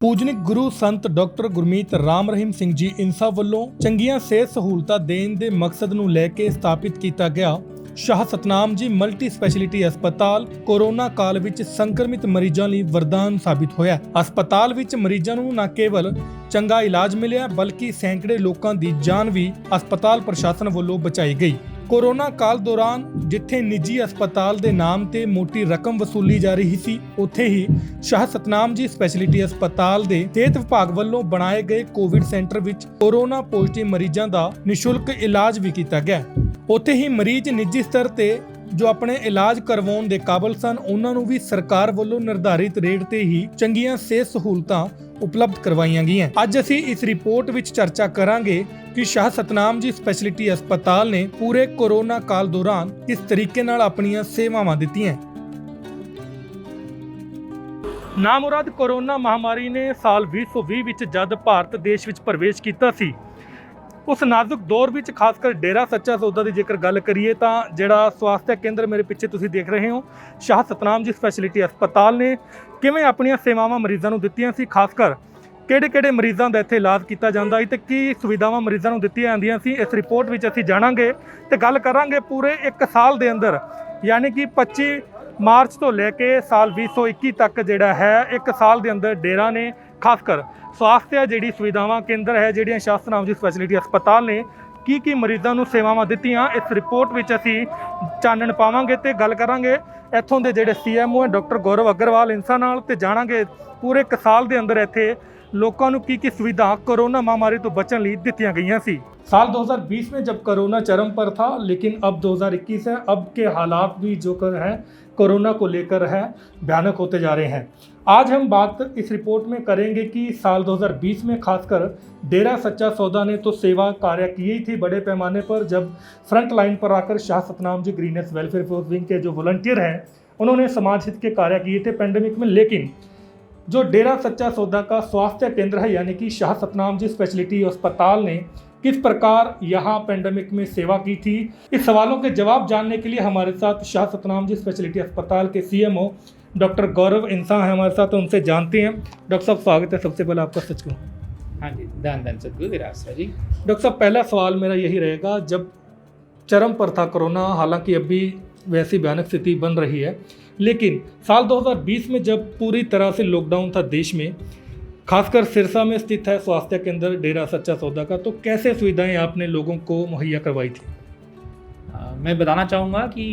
ਪੂਜਨਿਕ ਗੁਰੂ ਸੰਤ doctor Gurmeet Ram Rahim Singh ji Insan ਵੱਲੋਂ ਚੰਗੀਆਂ ਸਿਹਤ ਸਹੂਲਤਾਂ ਦੇਣ ਦੇ ਮਕਸਦ ਨੂੰ ਲੈ ਕੇ ਸਥਾਪਿਤ ਕੀਤਾ ਗਿਆ ਸ਼ਾਹ ਸਤਨਾਮ ਜੀ ਮਲਟੀ ਸਪੈਸ਼ਲਿਟੀ ਹਸਪਤਾਲ ਕੋਰੋਨਾ ਕਾਲ ਵਿੱਚ ਸੰਕਰਮਿਤ ਮਰੀਜ਼ਾਂ ਲਈ ਵਰਦਾਨ ਸਾਬਿਤ ਹੋਇਆ। ਹਸਪਤਾਲ ਵਿੱਚ ਮਰੀਜ਼ਾਂ ਨੂੰ ਨਾ ਕੇਵਲ ਚੰਗਾ ਇਲਾਜ ਮਿਲਿਆ ਬਲਕਿ ਸੈਂਕੜੇ ਲੋਕਾਂ ਦੀ ਜਾਨ ਵੀ ਹਸਪਤਾਲ ਪ੍ਰਸ਼ਾਸਨ ਵੱਲੋਂ ਬਚਾਈ ਗਈ। कोरोना काल दौरान जिथे निजी अस्पताल के नाम ते मोटी रकम वसूली जा रही सी, उत्थे ही शाह सतनाम जी स्पैशलिटी अस्पताल के सेहत विभाग वालों बनाए गए Covid centre which corona positive मरीजों का निशुल्क इलाज भी किया गया। उत्थे ही मरीज निजी स्तर ते जो अपने इलाज करवाउण दे काबिल सन उन्हां नूं भी सरकार वालों निर्धारित रेट ते ही चंगीਆਂ सेहत सहूलतां उपलब्ध करवाईयां गईयां। अज असीं इस रिपोर्ट विच चर्चा करांगे कि शाह सतनाम जी स्पैशलिटी अस्पताल ने पूरे कोरोना काल दौरान किस तरीके नाल अपनियां सेवावां दित्तियां। नामुराद कोरोना महामारी ने साल 2020 विच जद भारत देश विच प्रवेश कीता सी, उस नाजुक दौर विच खासकर डेरा सच्चा सौदा की जेकर गल करिए तो जिहड़ा स्वास्थ्य केंद्र मेरे पिछे तुसीं देख रहे हो शाह सतनाम जी स्पैशलिटी अस्पताल ने किवें अपनियां सेवावां मरीज़ां नूं दित्तियां सी, खासकर किहड़े मरीज़ां दा इत्थे इलाज कीता जांदा है ते की सुविधावां मरीज़ां नूं दित्तियां जांदियां सी। इस रिपोर्ट विच असीं जाणांगे ते गल करांगे पूरे एक साल दे अंदर यानी कि 25 मार्च तो लैके साल 2021 तक जिहड़ा है एक साल दे अंदर डेरा ने खासकर स्वास्थ्य जिहड़ी सुविधावां केंद्र है जिहड़ियां शाह सतनाम जी स्पैशलिटी अस्पताल ने की मरीज़ां नूं सेवावां दित्तियां इस रिपोर्ट विच असीं चानण पावांगे ते गल करांगे इत्थों दे जिहड़े CMO है डॉक्टर गौरव अग्रवाल इंसा नाल ते जाणांगे पूरे एक साल दे अंदर इत्थे लोगों को की सुविधा कोरोना महामारी तो बचने लिए दित्तियां गईयां सी। साल 2020 में जब कोरोना चरम पर था, लेकिन अब 2021 है, अब के हालात भी जो कर है कोरोना को लेकर है भयानक होते जा रहे हैं। आज हम बात इस रिपोर्ट में करेंगे कि साल 2020 में खासकर डेरा सच्चा सौदा ने तो सेवा कार्य किए ही थे बड़े पैमाने पर, जब फ्रंट लाइन पर आकर Shah Satnam ji greenish welfare force wing के जो वॉलंटियर हैं उन्होंने समाज हित के कार्य किए थे पैंडेमिक में। लेकिन जो डेरा सच्चा सौदा का स्वास्थ्य केंद्र है यानी कि शाह सतनाम जी स्पैशलिटी अस्पताल ने किस प्रकार यहाँ पेंडेमिक में सेवा की थी, इस सवालों के जवाब जानने के लिए हमारे साथ शाह सतनाम जी स्पैशलिटी अस्पताल के CMO डॉक्टर गौरव इंसा है हमारे साथ, तो उनसे जानते हैं। डॉक्टर साहब स्वागत है सबसे पहले आपका सच कहूँ। हाँ जी, धन सतगुरु विरासत जी। डॉक्टर साहब पहला सवाल मेरा यही रहेगा, जब चरम पर था कोरोना, हालांकि अभी वैसी भयानक स्थिति बन रही है, लेकिन साल 2020 में जब पूरी तरह से लॉकडाउन था देश में, खासकर सिरसा में स्थित है स्वास्थ्य केंद्र डेरा सच्चा सौदा का, तो कैसे सुविधाएं आपने लोगों को मुहैया करवाई थी? मैं बताना चाहूँगा कि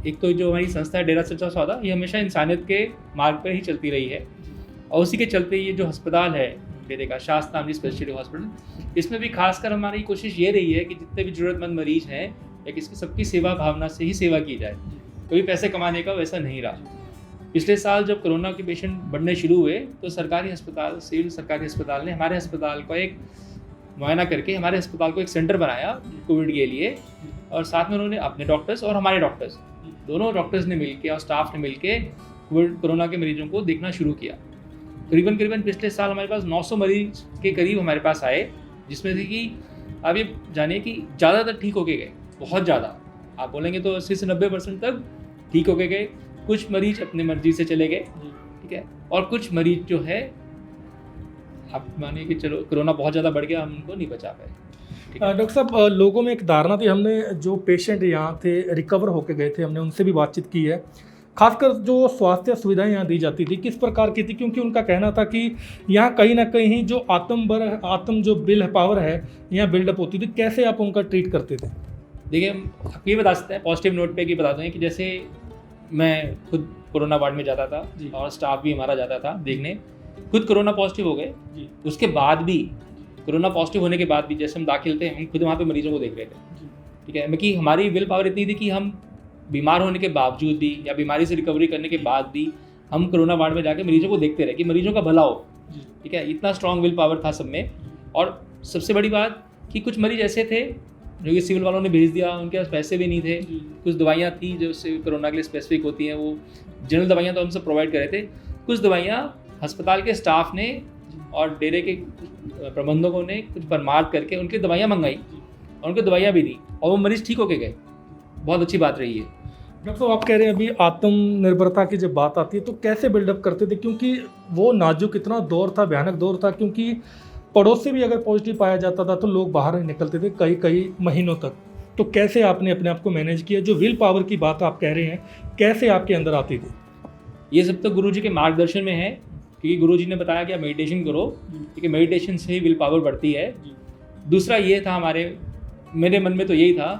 एक तो जो हमारी संस्था है डेरा सच्चा सौदा, ये हमेशा इंसानियत के मार्ग पर ही चलती रही है और उसी के चलते ये जो अस्पताल है डेरे का शाह सतनाम जी स्पेशलिटी हॉस्पिटल, इसमें भी खासकर हमारी कोशिश ये रही है कि जितने भी ज़रूरतमंद मरीज हैं एक इसकी सबकी सेवा भावना से ही सेवा की जाए, कोई पैसे कमाने का वैसा नहीं रहा। पिछले साल जब कोरोना के पेशेंट बढ़ने शुरू हुए तो सरकारी अस्पताल, सिविल सरकारी अस्पताल ने हमारे अस्पताल को एक मुआयना करके हमारे अस्पताल को एक सेंटर बनाया कोविड के लिए, और साथ में उन्होंने अपने डॉक्टर्स और हमारे डॉक्टर्स दोनों डॉक्टर्स ने मिलकर और स्टाफ ने मिलकर कोविड कोरोना के मरीजों को देखना शुरू किया। करीबन पिछले साल हमारे पास 900 मरीज के करीब हमारे पास आए, जिसमें से कि आप ये जानिए कि ज़्यादातर ठीक होके गए, बहुत ज़्यादा आप बोलेंगे तो 80 से 90% तक ठीक होके गए। कुछ मरीज अपने मर्जी से चले गए, ठीक है, और कुछ मरीज जो है आप मानिए कि चलो कोरोना बहुत ज़्यादा बढ़ गया, हम उनको नहीं बचा पाए। डॉक्टर साहब लोगों में एक धारणा थी, हमने जो पेशेंट यहाँ थे रिकवर होके गए थे, हमने उनसे भी बातचीत की है, खासकर जो स्वास्थ्य सुविधाएं यहाँ दी जाती थी किस प्रकार की थी, क्योंकि उनका कहना था कि यहाँ कहीं ना कहीं जो आत्म जो बिल पावर है यहाँ बिल्डअप होती थी, कैसे आप उनका ट्रीट करते थे? देखिए हम आपको ये बता सकते हैं पॉजिटिव नोट पे कि बता दें कि जैसे मैं खुद कोरोना वार्ड में जाता था और स्टाफ भी हमारा जाता था देखने, खुद कोरोना पॉजिटिव हो गए, उसके बाद भी कोरोना पॉजिटिव होने के बाद भी जैसे हम दाखिल थे हम खुद वहाँ पे मरीजों को देख रहे थे, ठीक है, कि हमारी विल पावर इतनी थी कि हम बीमार होने के बावजूद भी या बीमारी से रिकवरी करने के बाद भी हम कोरोना वार्ड में जाकर मरीजों को देखते रहे कि मरीजों का भला हो, ठीक है, इतना स्ट्रॉन्ग विल पावर था सब में। और सबसे बड़ी बात कि कुछ मरीज ऐसे थे जो कि सिविल वालों ने भेज दिया, उनके पास पैसे भी नहीं थे, कुछ दवाइयाँ थी जो कोरोना के लिए स्पेसिफिक होती हैं, वो जनरल दवाइयाँ तो हम सब प्रोवाइड कर रहे थे, कुछ दवाइयाँ अस्पताल के स्टाफ ने और डेरे के प्रबंधकों ने कुछ परमार्थ करके उनकी दवाइयाँ मंगाई और उनकी दवाइयाँ भी दी और वो मरीज़ ठीक होके गए। बहुत अच्छी बात रही है। डॉक्टर साहब, आप कह रहे हैं अभी आत्मनिर्भरता की जब बात आती है तो कैसे बिल्डअप करते थे, क्योंकि वो नाजुक इतना दौर था, भयानक दौर था, क्योंकि पड़ोसी भी अगर पॉजिटिव पाया जाता था तो लोग बाहर नहीं निकलते थे कई कई महीनों तक। तो कैसे आपने अपने आप को मैनेज किया? जो विल पावर की बात आप कह रहे हैं, कैसे आपके अंदर आती थी? ये सब तो गुरुजी के मार्गदर्शन में है, क्योंकि गुरुजी ने बताया कि आप मेडिटेशन करो, क्योंकि मेडिटेशन से ही विल पावर बढ़ती है। दूसरा ये था मेरे मन में तो यही था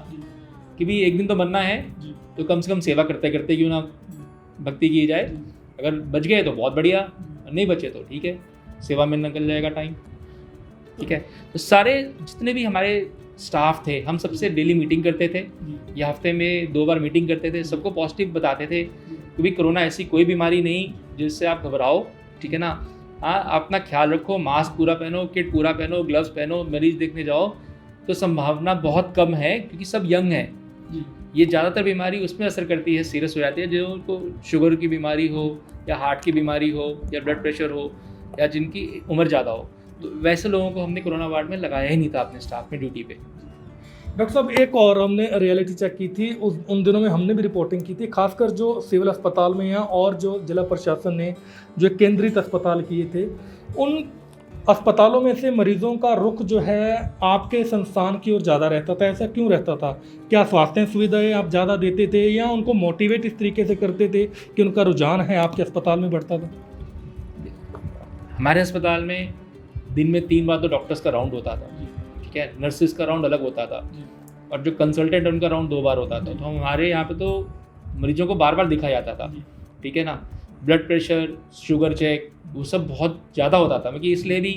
कि भी एक दिन तो बनना है, तो कम से कम सेवा करते करते क्यों ना भक्ति की जाए। अगर बच गए तो बहुत बढ़िया, नहीं बचे तो ठीक है, सेवा में निकल जाएगा टाइम, ठीक है। तो सारे जितने भी हमारे स्टाफ थे, हम सबसे डेली मीटिंग करते थे, या हफ्ते में 2 बार मीटिंग करते थे, सबको पॉजिटिव बताते थे कि भाई कोरोना ऐसी कोई बीमारी नहीं जिससे आप घबराओ, ठीक है ना। हाँ, अपना ख्याल रखो, मास्क पूरा पहनो, किट पूरा पहनो, ग्लव्स पहनो, मरीज देखने जाओ तो संभावना बहुत कम है, क्योंकि सब यंग है। ये ज़्यादातर बीमारी उसमें असर करती है, सीरियस हो जाती है, जो उनको शुगर की बीमारी हो या हार्ट की बीमारी हो या ब्लड प्रेशर हो या जिनकी उम्र ज़्यादा हो। तो वैसे लोगों को हमने कोरोना वार्ड में लगाया ही नहीं था अपने स्टाफ में ड्यूटी पे। डॉक्टर साहब, एक और हमने रियलिटी चेक की थी, उन दिनों में हमने भी रिपोर्टिंग की थी, खासकर जो सिविल अस्पताल में हैं और जो जिला प्रशासन ने जो केंद्रित अस्पताल किए थे, उन अस्पतालों में से मरीजों का रुख जो है आपके संस्थान की ओर ज़्यादा रहता था। ऐसा क्यों रहता था? क्या स्वास्थ्य सुविधाएं आप ज़्यादा देते थे या उनको मोटिवेट इस तरीके से करते थे कि उनका रुझान है आपके अस्पताल में बढ़ता था? हमारे अस्पताल में दिन में 3 बार तो डॉक्टर्स का राउंड होता था, ठीक है, नर्सिस का राउंड अलग होता था, और जो कंसल्टेंट उनका राउंड 2 बार होता था। तो हमारे यहाँ पे तो मरीजों को बार बार दिखाया जाता था, ठीक है ना। ब्लड प्रेशर, शुगर चेक, वो सब बहुत ज़्यादा होता था। क्योंकि इसलिए भी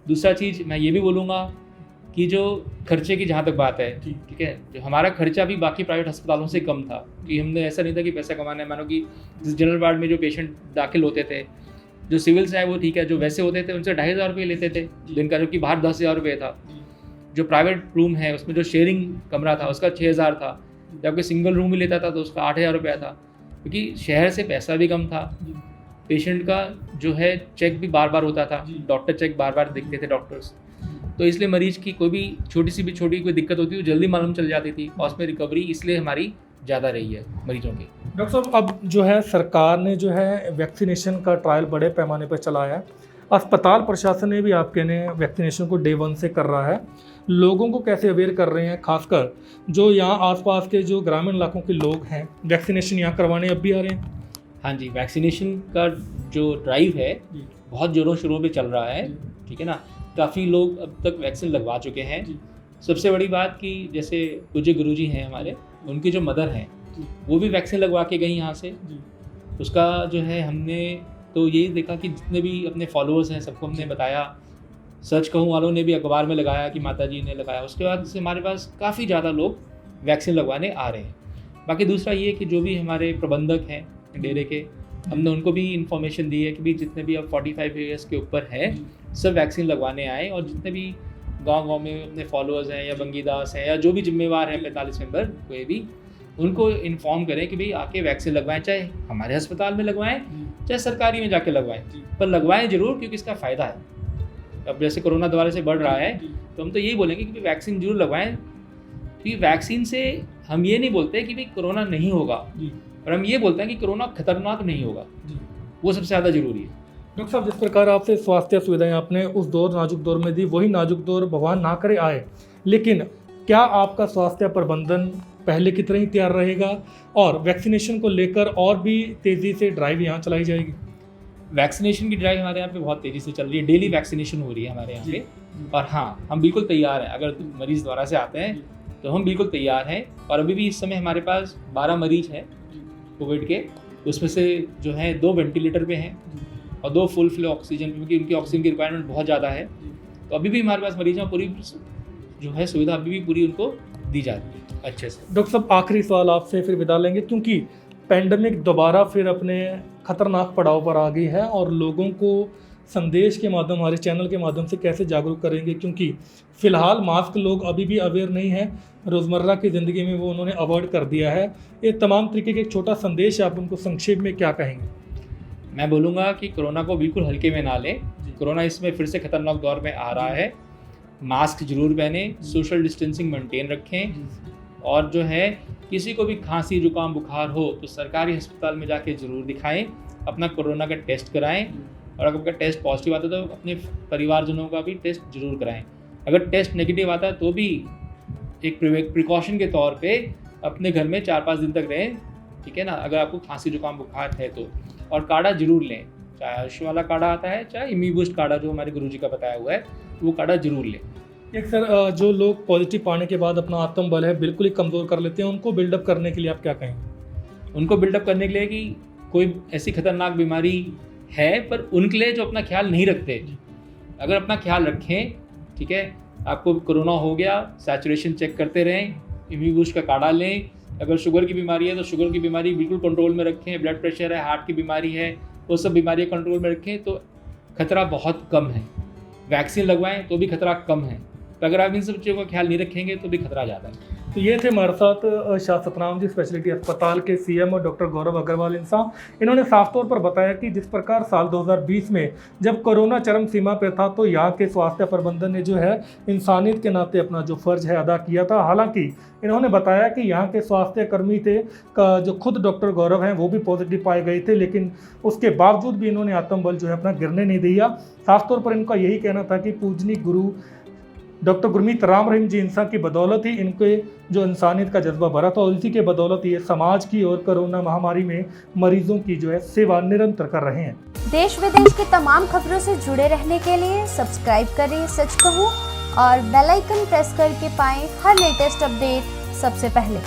दूसरा चीज़ मैं ये भी बोलूँगा कि जो खर्चे की जहाँ तक बात है, ठीक है, जो हमारा खर्चा भी बाकी प्राइवेट अस्पतालों से कम था, कि हमने ऐसा नहीं था कि पैसा कमाना है। मानो कि जिस जनरल वार्ड में जो पेशेंट दाखिल होते थे, जो सिविल से है वो ठीक है, जो वैसे होते थे उनसे 2,500 रुपये लेते थे दिन का, जो कि बाहर 10,000 रुपये था। जो प्राइवेट रूम है उसमें जो शेयरिंग कमरा था उसका 6,000 था, जब कोई सिंगल रूम भी लेता था तो उसका 8,000 रुपया था, क्योंकि शहर से पैसा भी कम था। पेशेंट का जो है चेक भी बार बार होता था, डॉक्टर चेक बार बार देखते थे डॉक्टर्स, तो इसलिए मरीज की कोई भी छोटी कोई दिक्कत होती है जल्दी मालूम चल जाती थी, और उसमें रिकवरी इसलिए हमारी ज़्यादा रही है मरीजों की। डॉक्टर साहब, अब जो है सरकार ने जो है वैक्सीनेशन का ट्रायल बड़े पैमाने पर चलाया है, अस्पताल प्रशासन ने भी आपके ने वैक्सीनेशन को डे 1 से कर रहा है। लोगों को कैसे अवेयर कर रहे हैं, खासकर जो यहाँ आसपास के जो ग्रामीण इलाकों के लोग हैं, वैक्सीनेशन यहाँ करवाने अब भी आ रहे हैं? हाँ जी, वैक्सीनेशन का जो ड्राइव है बहुत ज़ोरों शोरों पे चल रहा है, ठीक है ना। काफ़ी लोग अब तक वैक्सीन लगवा चुके हैं। सबसे बड़ी बात कि जैसे पूज्य गुरुजी हैं हमारे, उनकी जो मदर हैं वो भी वैक्सीन लगवा के गई यहाँ से। उसका जो है हमने तो यही देखा कि जितने भी अपने फॉलोअर्स हैं सबको हमने बताया, सर्च कहूँ वालों ने भी अखबार में लगाया कि माता जी ने लगाया। उसके बाद से हमारे पास काफ़ी ज़्यादा लोग वैक्सीन लगवाने आ रहे हैं। बाकी दूसरा ये कि जो भी हमारे प्रबंधक हैं डेरे के, हमने उनको भी इन्फॉर्मेशन दी है कि भी जितने भी अब 45 ईयर्स के ऊपर हैं सब वैक्सीन लगवाने आए, और जितने भी गांव में अपने फॉलोअर्स हैं या बंगीदास हैं या जो भी जिम्मेवार हैं 45 मेंबर कोई भी, उनको इन्फॉर्म करें कि भाई आके वैक्सीन लगवाएं, चाहे हमारे अस्पताल में लगवाएं चाहे सरकारी में जाके लगवाएं, पर लगवाएं ज़रूर, क्योंकि इसका फ़ायदा है। अब जैसे कोरोना दोबारा से बढ़ रहा है तो हम तो यही बोलेंगे कि वैक्सीन जरूर लगवाएं, क्योंकि वैक्सीन से हम ये नहीं बोलते कि भाई कोरोना नहीं होगा, पर हम ये बोलते हैं कि कोरोना खतरनाक नहीं होगा, वो सबसे ज़्यादा ज़रूरी है। डॉक्टर साहब, जिस प्रकार आपसे स्वास्थ्य सुविधाएं आपने उस दौर नाजुक दौर में दी, वही नाजुक दौर भगवान ना करे आए, लेकिन क्या आपका स्वास्थ्य प्रबंधन पहले की तरह ही तैयार रहेगा और वैक्सीनेशन को लेकर और भी तेज़ी से ड्राइव यहाँ चलाई जाएगी? वैक्सीनेशन की ड्राइव हमारे यहाँ पे बहुत तेज़ी से चल रही है, डेली वैक्सीनेशन हो रही है हमारे यहाँ पे। और हाँ, हम बिल्कुल तैयार हैं, अगर मरीज़ दोबारा से आते हैं तो हम बिल्कुल तैयार हैं। और अभी भी इस समय हमारे पास 12 मरीज हैं कोविड के, उसमें से जो है 2 वेंटिलेटर पे हैं और 2 फुल फ्लो ऑक्सीजन, क्योंकि उनकी ऑक्सीजन की रिक्वायरमेंट बहुत ज़्यादा है। तो अभी भी हमारे पास मरीज हैं, पूरी जो है सुविधा अभी भी पूरी उनको दी जा रही है अच्छे से। डॉक्टर साहब, आखिरी सवाल आपसे फिर विदा लेंगे, क्योंकि पैंडेमिक दोबारा फिर अपने खतरनाक पड़ाव पर आ गई है और लोगों को संदेश के माध्यम, हमारे चैनल के माध्यम से कैसे जागरूक करेंगे, क्योंकि फ़िलहाल मास्क लोग अभी भी अवेयर नहीं हैं, रोज़मर्रा की ज़िंदगी में वो उन्होंने अवॉइड कर दिया है। ये तमाम तरीके के एक छोटा संदेश आप उनको संक्षेप में क्या कहेंगे? मैं बोलूँगा कि कोरोना को बिल्कुल हल्के में ना लें। कोरोना इसमें फिर से खतरनाक दौर में आ रहा है। मास्क जरूर पहने, सोशल डिस्टेंसिंग मेंटेन रखें, और जो है किसी को भी खांसी जुकाम बुखार हो तो सरकारी अस्पताल में जाके ज़रूर दिखाएं, अपना कोरोना का टेस्ट कराएं, और अगर आपका टेस्ट पॉजिटिव आता है तो अपने परिवारजनों का भी टेस्ट जरूर कराएं। अगर टेस्ट नेगेटिव आता है तो भी एक प्रिकॉशन के तौर पे अपने घर में 4-5 दिन तक रहें, ठीक है ना, अगर आपको खांसी जुकाम बुखार है तो। और काढ़ा जरूर लें, चाहे आयुष वाला काढ़ा आता है, चाहे इम्यून बूस्ट काढ़ा जो हमारे गुरुजी का बताया हुआ है, वो काढ़ा जरूर लें। एक सर, जो लोग पॉजिटिव पाने के बाद अपना आत्मबल है बिल्कुल ही कमज़ोर कर लेते हैं, उनको बिल्डअप करने के लिए आप क्या कहेंगे? उनको बिल्डअप करने के लिए कि कोई ऐसी खतरनाक बीमारी है, पर उनके लिए जो अपना ख्याल नहीं रखते, अगर अपना ख्याल रखें, ठीक है, आपको कोरोना हो गया, सैचुरेशन चेक करते रहें, इम्यून बूस्ट का काढ़ा लें। अगर शुगर की बीमारी है तो शुगर की बीमारी बिल्कुल कंट्रोल में रखें, ब्लड प्रेशर है, हार्ट की बीमारी है, वो सब बीमारियाँ कंट्रोल में रखें तो खतरा बहुत कम है। वैक्सीन लगवाएं तो भी खतरा कम है, तो अगर आप इन सब चीज़ों का ख्याल नहीं रखेंगे तो भी खतरा ज़्यादा है। तो ये थे हमारे साथ शाह सतनाम जी स्पेशलिटी अस्पताल के सीएम और डॉक्टर गौरव अग्रवाल इंसान। इन्होंने साफ तौर पर बताया कि जिस प्रकार साल 2020 में जब कोरोना चरम सीमा पर था तो यहाँ के स्वास्थ्य प्रबंधन ने जो है इंसानियत के नाते अपना जो फर्ज है अदा किया था। हालांकि इन्होंने बताया कि यहाँ के स्वास्थ्य कर्मी थे जो खुद डॉक्टर गौरव हैं वो भी पॉजिटिव पाए गए थे, लेकिन उसके बावजूद भी इन्होंने आत्मबल जो है अपना गिरने नहीं दिया। साफ तौर पर इनका यही कहना था कि पूजनीय गुरु डॉक्टर गुरमीत राम रहीम जी इंसान की बदौलत ही इनके जो इंसानियत का जज्बा भरा था, और इसी के बदौलत ये समाज की और कोरोना महामारी में मरीजों की जो है सेवा निरंतर कर रहे हैं। देश विदेश की तमाम खबरों से जुड़े रहने के लिए सब्सक्राइब करें सच कहूं और बेल आइकन प्रेस करके पाएं हर लेटेस्ट अपडेट सबसे पहले।